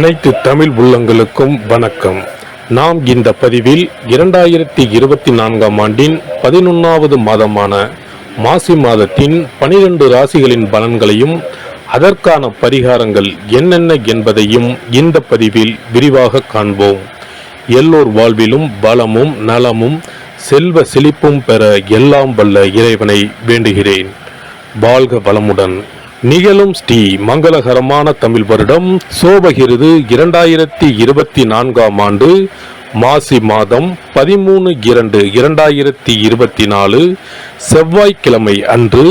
அனைத்து தமிழ் உள்ளங்களுக்கும் வணக்கம். நாம் இந்த பதிவில் 2024ஆம் ஆண்டின் 11வது மாதமான மாசி மாதத்தின் 12 ராசிகளின் பலன்களையும் அதற்கான பரிகாரங்கள் என்னென்ன என்பதையும் இந்த பதிவில் விரிவாக காண்போம். எல்லோர் வாழ்விலும் பலமும் நலமும் செல்வ செழிப்பும் பெற எல்லாம் வல்ல இறைவனை வேண்டுகிறேன். வாழ்க வளமுடன். நிகழும் ஸ்ரீ மங்களகரமான தமிழ் வருடம் சோபகிருது 2024ஆம் ஆண்டு மாசி மாதம் 13/2/2024 செவ்வாய்க்கிழமை அன்று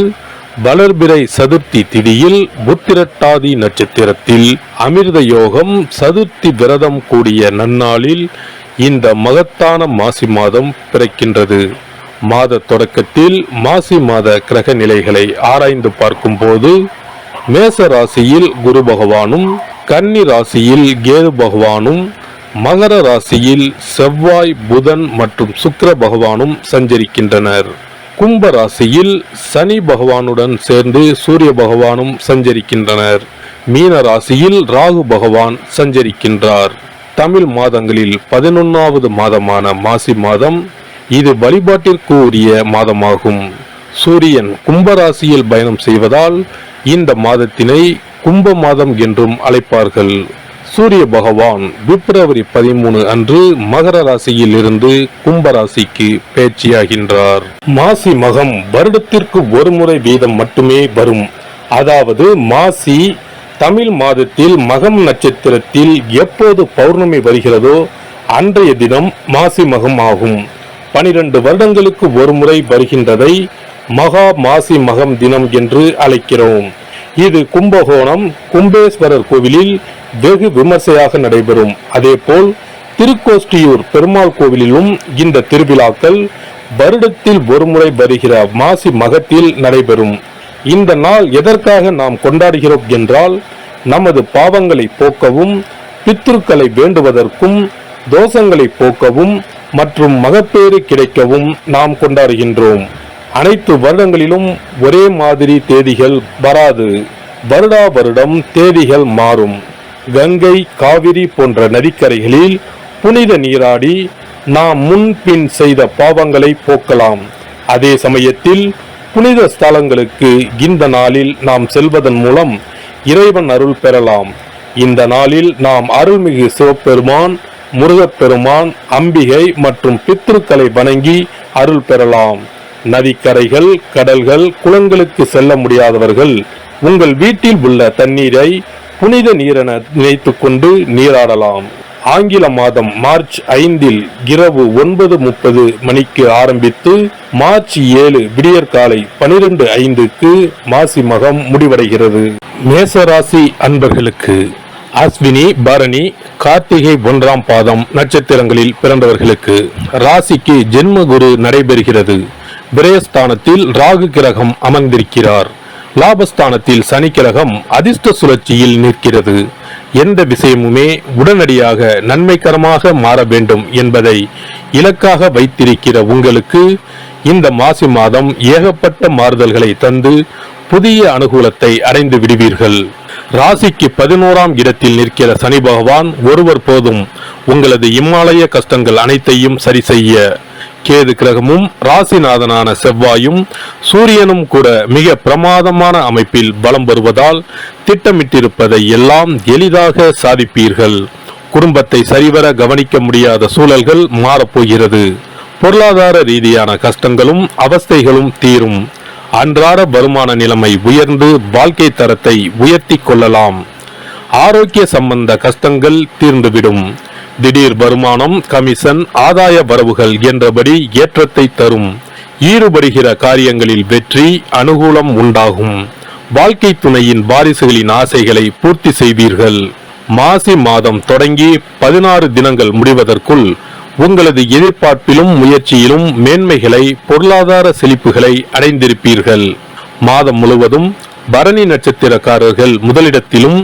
வளர்பிறை சதுர்த்தி திதியில் புத்திரட்டாதி நட்சத்திரத்தில் அமிர்த யோகம் சதுர்த்தி விரதம் கூடிய நன்னாளில் இந்த மகத்தான மாசி மாதம் பிறக்கின்றது. மாத தொடக்கத்தில் மாசி மாத கிரக நிலைகளை ஆராய்ந்து பார்க்கும் போது மேச ராசியில் குரு பகவானும், கன்னி ராசியில் கேது பகவானும், மகர ராசியில் செவ்வாய், புதன் மற்றும் சுக்கிர பகவானும் சஞ்சரிக்கின்றனர். கும்ப ராசியில் சனி பகவானுடன் சேர்ந்து சூரிய பகவானும் சஞ்சரிக்கின்றனர். மீன ராசியில் ராகு பகவான் சஞ்சரிக்கின்றார். தமிழ் மாதங்களில் 11வது மாதமான மாசி மாதம் இது வழிபாட்டிற்கு உரிய மாதமாகும். சூரியன் கும்பராசியில் பயணம் செய்வதால் இந்த மாதத்தினை கும்ப மாதம் என்றும் அழைப்பார்கள். சூரிய பகவான் பிப்ரவரி 13 அன்று மகர ராசியில் இருந்து கும்பராசிக்கு பேச்சியாகின்றார். மாசி மகம் வருடத்திற்கு ஒரு முறை வீதம் மட்டுமே வரும். அதாவது மாசி தமிழ் மாதத்தில் மகம் நட்சத்திரத்தில் எப்போது பௌர்ணமி வருகிறதோ அன்றைய தினம் மாசி மகம் ஆகும். 12 வருடங்களுக்கு ஒரு முறை வருகின்றதை மகா மாசி மகம் தினம் என்று அழைக்கிறோம். இது கும்பகோணம் கும்பேஸ்வரர் கோவிலில் வெகு விமர்சையாக நடைபெறும். அதேபோல் திருக்கோஷ்டியூர் பெருமாள் கோவிலிலும் இந்த திருவிழாக்கள் வருடத்தில் ஒரு முறை வருகிற மாசி மகத்தில் நடைபெறும். இந்த நாள் எதற்காக நாம் கொண்டாடுகிறோம் என்றால், நமது பாவங்களை போக்கவும், பித்ருக்களை வேண்டுவதற்கும், தோஷங்களை போக்கவும் மற்றும் மகப்பேறு கிடைக்கவும் நாம் கொண்டாடுகின்றோம். அனைத்து வருடங்களிலும் ஒரே மாதிரி தேதிகள் வராது. வருடா வருடம் தேதிகள் மாறும். கங்கை, காவிரி போன்ற நதிக்கரைகளில் புனித நீராடி நாம் முன்பின் செய்த பாவங்களை போக்கலாம். அதே சமயத்தில் புனித ஸ்தலங்களுக்கு இந்த நாளில் நாம் செல்வதன் மூலம் இறைவன் அருள் பெறலாம். இந்த நாளில் நாம் அருள்மிகு சிவபெருமான், முருகப்பெருமான், அம்பிகை மற்றும் பித்ருக்களை வணங்கி அருள் பெறலாம். நதிக்கரைகள், கடல்கள், குளங்களுக்கு செல்ல முடியாதவர்கள் உங்கள் வீட்டில் உள்ள தண்ணீரை புனித நீரென நினைத்து கொண்டு நீராடலாம். ஆங்கில மாதம் மார்ச் 5 இரவு 9:30 மணிக்கு ஆரம்பித்து மார்ச் 7 விடியற்காலை 12:05 மாசி மகம் முடிவடைகிறது. மேசராசி அன்பர்களுக்கு அஸ்வினி, பரணி, கார்த்திகை 1ஆம் பாதம் நட்சத்திரங்களில் பிறந்தவர்களுக்கு ராசிக்கு ஜென்மகுரு நடைபெறுகிறது. விரயஸ்தானத்தில் ராகு கிரகம் அமர்ந்திருக்கிறார். லாபஸ்தானத்தில் சனி கிரகம் அதிர்ஷ்ட சுழற்சியில் நிற்கிறது. எந்த விஷயமுமே உடனடியாக நன்மைகரமாக மாற வேண்டும் என்பதை இலக்காக வைத்திருக்கிற உங்களுக்கு இந்த மாசி மாதம் ஏகப்பட்ட மாறுதல்களை தந்து புதிய அனுகூலத்தை அடைந்து விடுவீர்கள். ராசிக்கு 11ஆம் இடத்தில் நிற்கிற சனி பகவான் ஒருவர் போதும் உங்களது இம்மாலய கஷ்டங்கள் அனைத்தையும் சரி செய்ய. கேது கிரகமும் ராசிநாதனான செவ்வாயும் சூரியனும் கூட மிக பிரமாதமான அமைப்பில் பலம் வருவதால் திட்டமிட்டிருப்பதை எல்லாம் எளிதாக சாதிப்பீர்கள். குடும்பத்தை சரிவர கவனிக்க முடியாத சூழல்கள் மாறப்போகிறது. பொருளாதார ரீதியான கஷ்டங்களும் அவஸ்தைகளும் தீரும். அன்றாட வருமான நிலைமை உயர்ந்து வாழ்க்கை தரத்தை உயர்த்தி கொள்ளலாம். ஆரோக்கிய சம்பந்த கஷ்டங்கள் தீர்ந்துவிடும். திடீர் வருமானம், கமிஷன், ஆதாய வரவுகள் என்றபடி ஏற்றத்தை தரும். ஈடுபடுகிற காரியங்களில் வெற்றி, அனுகூலம் உண்டாகும். வாழ்க்கை துணையின் வாரிசுகளின் ஆசைகளை பூர்த்தி செய்வீர்கள். மாசி மாதம் தொடங்கி 16 தினங்கள் முடிவதற்குள் உங்களது எதிர்பார்ப்பிலும் முயற்சியிலும் மேன்மைகளை, பொருளாதார செழிப்புகளை அடைந்திருப்பீர்கள். மாதம் முழுவதும் பரணி நட்சத்திரக்காரர்கள் முதலிடத்திலும்,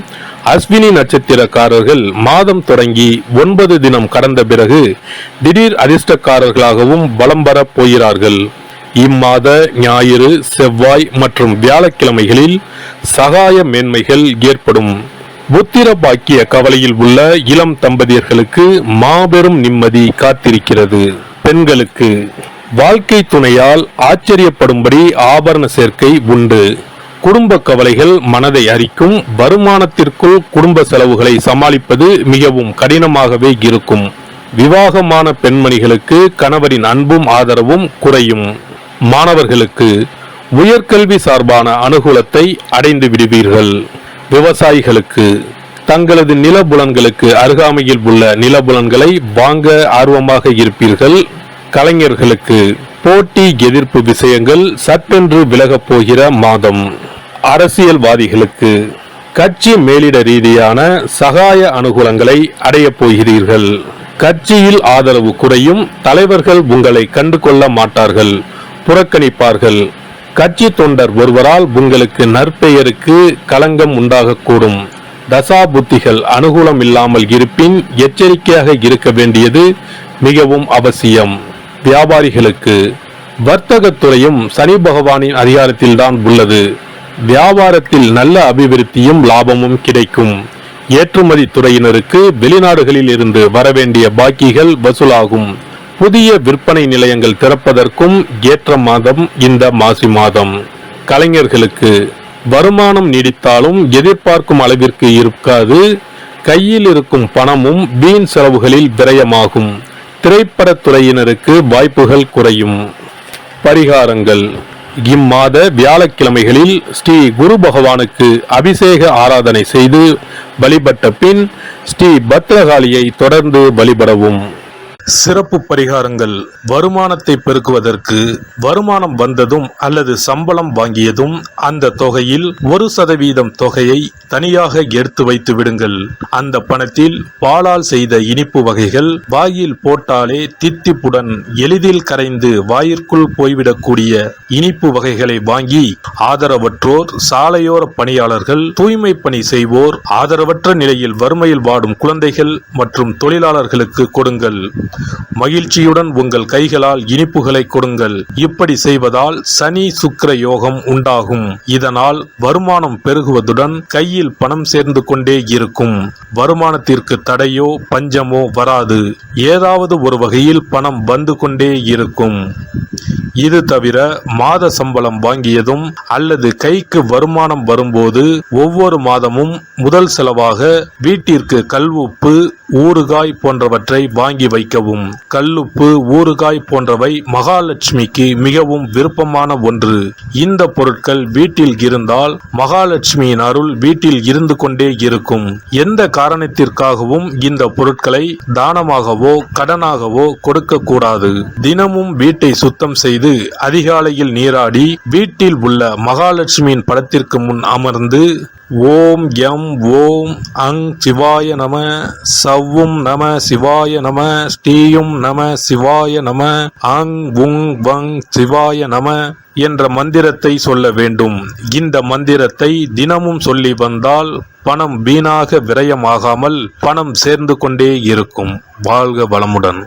அஸ்வினி நட்சத்திரக்காரர்கள் மாதம் தொடங்கி 9 தினம் கடந்த பிறகு திடீர் அதிர்ஷ்டக்காரர்களாகவும் பலம் பெற போகிறார்கள். இம்மாத ஞாயிறு, செவ்வாய் மற்றும் வியாழக்கிழமைகளில் சகாய மேன்மைகள் ஏற்படும். புத்திர பாக்கிய கவலையில் உள்ள இளம் தம்பதியர்களுக்கு மாபெரும் நிம்மதி காத்திருக்கிறது. பெண்களுக்கு வாழ்க்கை துணையால் ஆச்சரியப்படும்படி ஆபரண சேர்க்கை உண்டு. குடும்ப கவலைகள் மனதை அரிக்கும். வருமானத்திற்குள் குடும்ப செலவுகளை சமாளிப்பது மிகவும் கடினமாகவே இருக்கும். விவாகமான பெண்மணிகளுக்கு கணவரின் அன்பும் ஆதரவும் குறையும். மாணவர்களுக்கு உயர்கல்வி சார்பான அனுகூலத்தை அடைந்து விடுவீர்கள். விவசாயிகளுக்கு தங்களது நிலபுலன்களுக்கு அருகாமையில் உள்ள நிலபுலன்களை வாங்க ஆர்வமாக இருப்பீர்கள். கலைஞர்களுக்கு போட்டி எதிர்ப்பு விஷயங்கள் சட்டென்று விலகப் போகிற மாதம். அரசியல்வாதிகளுக்கு கட்சி மேலிட ரீதியான சகாய அனுகூலங்களை அடையப் போகிறீர்கள். கட்சியில் ஆதரவு குறையும். தலைவர்கள் உங்களை கண்டு கொள்ள மாட்டார்கள், புறக்கணிப்பார்கள். கட்சி தொண்டர் ஒருவரால் உங்களுக்கு நற்பெயருக்கு களங்கம் உண்டாகக்கூடும். தசா புத்திகள் அனுகூலம் இல்லாமல் இருப்பின் எச்சரிக்கையாக இருக்க வேண்டியது மிகவும் அவசியம். வியாபாரிகளுக்கு வர்த்தகத்துறையும் சனி பகவானின் அதிகாரத்தில்தான் உள்ளது. வியாபாரத்தில் நல்ல அபிவிருத்தியும் லாபமும் கிடைக்கும். ஏற்றுமதி துறையினருக்கு வெளிநாடுகளில் இருந்து வரவேண்டிய பாக்கிகள் வசூலாகும். புதிய விற்பனை நிலையங்கள் திறப்பதற்கும் ஏற்ற மாதம் இந்த மாசி மாதம். கலைஞர்களுக்கு வருமானம் நீடித்தாலும் எதிர்பார்க்கும் அளவிற்கு இருக்காது. கையில் இருக்கும் பணமும் வீண் செலவுகளில் விரயமாகும். திரைப்படத்துறையினருக்கு வாய்ப்புகள் குறையும். பரிகாரங்கள். இம்மாத வியாழக்கிழமைகளில் ஸ்ரீ குரு பகவானுக்கு அபிஷேக ஆராதனை செய்து வழிபட்ட பின் ஸ்ரீ பத்ரகாளியை தொடர்ந்து வழிபடவும். சிறப்பு பரிகாரங்கள். வருமானத்தை பெருக்குவதற்கு வருமானம் வந்ததும் அல்லது சம்பளம் வாங்கியதும் அந்த தொகையில் 1% தொகையை தனியாக எடுத்து வைத்து விடுங்கள். அந்த பணத்தில் பாலால் செய்த இனிப்பு வகைகள் வாயில் போட்டாலே தித்திப்புடன் எளிதில் கரைந்து வாயிற்குள் போய்விடக்கூடிய இனிப்பு வகைகளை வாங்கி ஆதரவற்றோர், சாலையோர பணியாளர்கள், தூய்மை பணி செய்வோர், ஆதரவற்ற நிலையில் வறுமையில் வாடும் குழந்தைகள் மற்றும் தொழிலாளர்களுக்கு கொடுங்கள். மகிழ்ச்சியுடன் உங்கள் கைகளால் இனிப்புகளை கொடுங்கள். இப்படி செய்வதால் சனி சுக்கிர யோகம் உண்டாகும். இதனால் வருமானம் பெருகுவதுடன் கையில் பணம் சேர்ந்து கொண்டே இருக்கும். வருமானத்திற்கு தடையோ பஞ்சமோ வராது. ஏதாவது ஒரு வகையில் பணம் வந்து கொண்டே இருக்கும். இது தவிர மாத சம்பளம் வாங்கியதும் அல்லது கைக்கு வருமானம் வரும்போது ஒவ்வொரு மாதமும் முதல் செலவாக வீட்டிற்கு கல்லுப்பு, ஊறுகாய் போன்றவற்றை வாங்கி வைக்கவும். கல்லுப்பு, ஊறுகாய் போன்றவை மகாலட்சுமிக்கு மிகவும் விருப்பமான ஒன்று. இந்த பொருட்கள் வீட்டில் இருந்தால் மகாலட்சுமியின் அருள் வீட்டில் இருந்து கொண்டே இருக்கும். எந்த காரணத்திற்காகவும் இந்த பொருட்களை தானமாகவோ கடனாகவோ கொடுக்க கூடாது. தினமும் வீட்டை சுத்தம் செய்து அதிகாலையில் நீராடி வீட்டில் உள்ள மகாலட்சுமியின் படத்திற்கு முன் அமர்ந்து ஓம் யம் ஓம் அங் சிவாய நம, சவ்வும் நம சிவாய நம, ஸ்ரீயும் நம சிவாய நம, அங் உங் வங் சிவாய நம என்ற மந்திரத்தை சொல்ல வேண்டும். இந்த மந்திரத்தை தினமும் சொல்லி வந்தால் பணம் வீணாக விரயமாகாமல் பணம் சேர்ந்து கொண்டே இருக்கும். வாழ்க வளமுடன்.